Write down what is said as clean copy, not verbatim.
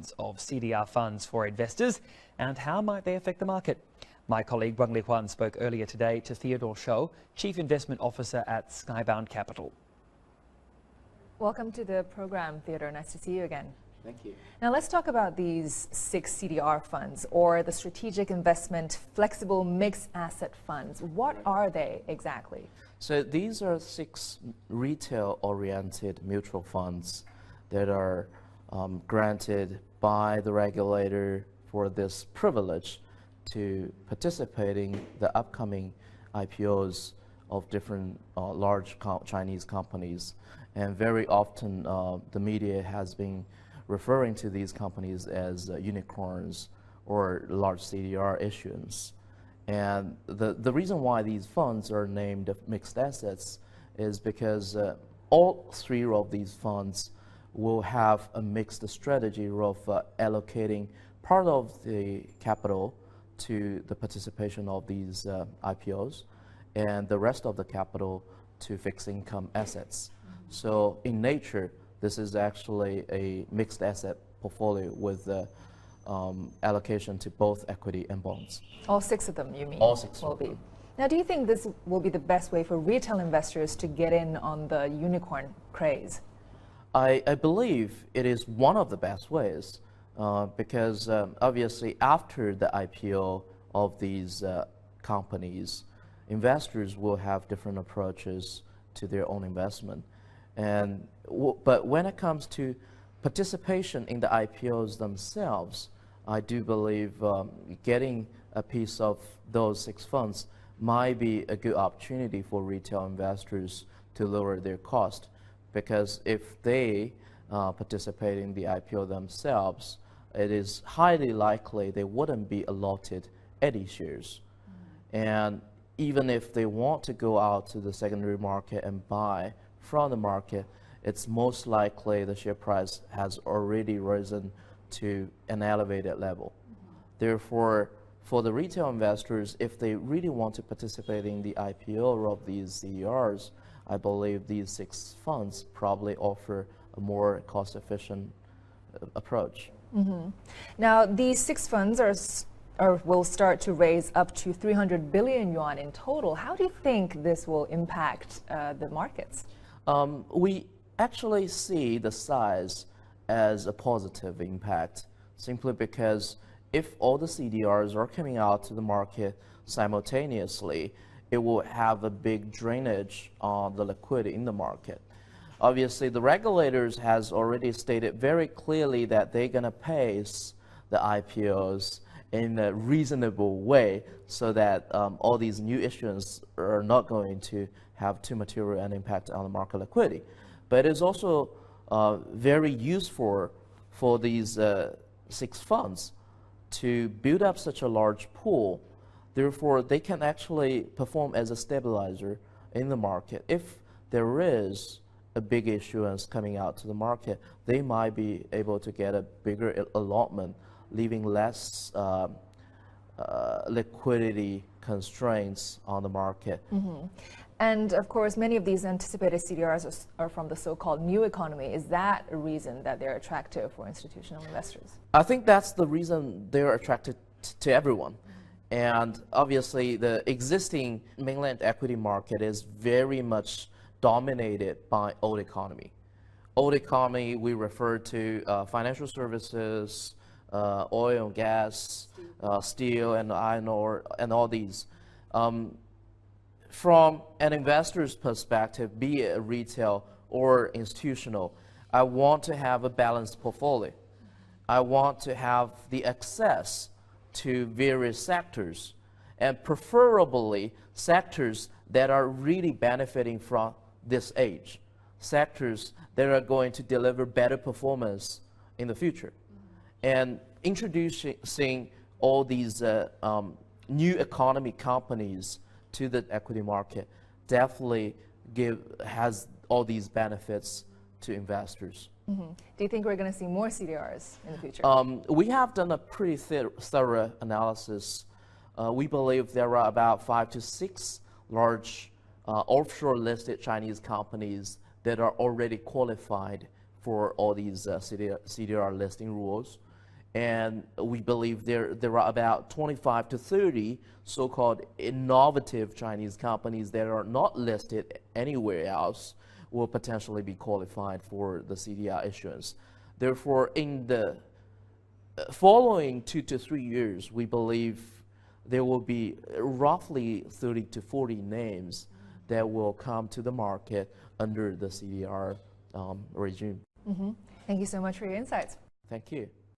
millions of CDR funds for investors, and how might they affect the market? My colleague Wang Lihuan spoke earlier today to Theodore Shou, Chief Investment Officer at Skybound Capital. Welcome to the program, Theodore. Nice to see you again. Thank you. Now let's talk about these 6 CDR funds, or the Strategic Investment Flexible Mixed Asset Funds. What are they exactly? So these are 6 retail-oriented mutual funds that are granted by the regulator for this privilege to participate in the upcoming IPOs of different large Chinese companies. And very often the media has been referring to these companies as unicorns or large CDR issuance. And the reason why these funds are named mixed assets is because all 3 of these funds will have a mixed strategy of allocating part of the capital to the participation of these IPOs and the rest of the capital to fixed income assets. So in nature, this is actually a mixed asset portfolio with allocation to both equity and bonds. All 6 of them, you mean? All 6 will be. Now, do you think this will be the best way for retail investors to get in on the unicorn craze? I believe it is one of the best ways because obviously after the IPO of these companies, investors will have different approaches to their own investment. But when it comes to participation in the IPOs themselves, I do believe getting a piece of those 6 funds might be a good opportunity for retail investors to lower their cost. Because if they participate in the IPO themselves, it is highly likely they wouldn't be allotted any shares. And even if they want to go out to the secondary market and buy from the market, it's most likely the share price has already risen to an elevated level. Therefore, for the retail investors, if they really want to participate in the IPO of these CDRs, I believe these 6 funds probably offer a more cost-efficient approach. Now, these 6 funds will start to raise up to 300 billion yuan in total. How do you think this will impact the markets? We actually see the size as a positive impact, simply because if all the CDRs are coming out to the market simultaneously, it will have a big drainage on the liquidity in the market. Obviously, the regulators has already stated very clearly that they're going to pace the IPOs in a reasonable way so that all these new issues are not going to have too material an impact on the market liquidity. But it is also very useful for these 6 funds to build up such a large pool. Therefore, they can actually perform as a stabilizer in the market. If there is a big issuance coming out to the market, they might be able to get a bigger allotment, leaving less liquidity constraints on the market. And of course, many of these anticipated CDRs are from the so-called new economy. Is that a reason that they're attractive for institutional investors? I think that's the reason they're attracted to everyone. And obviously, the existing mainland equity market is very much dominated by old economy. Old economy, we refer to financial services, oil and gas, steel and iron ore, and all these. From an investor's perspective, be it retail or institutional, I want to have a balanced portfolio. I want to have the access to various sectors, and preferably sectors that are really benefiting from this age, sectors that are going to deliver better performance in the future. And introducing all these new economy companies to the equity market definitely has all these benefits to investors. Do you think we're going to see more CDRs in the future? We have done a pretty thorough analysis. We believe there are about 5 to 6 large offshore listed Chinese companies that are already qualified for all these CDR listing rules. And we believe there are about 25 to 30 so-called innovative Chinese companies that are not listed anywhere else will potentially be qualified for the CDR issuance. Therefore, in the following 2 to 3 years, we believe there will be roughly 30 to 40 names that will come to the market under the CDR regime. Thank you so much for your insights. Thank you.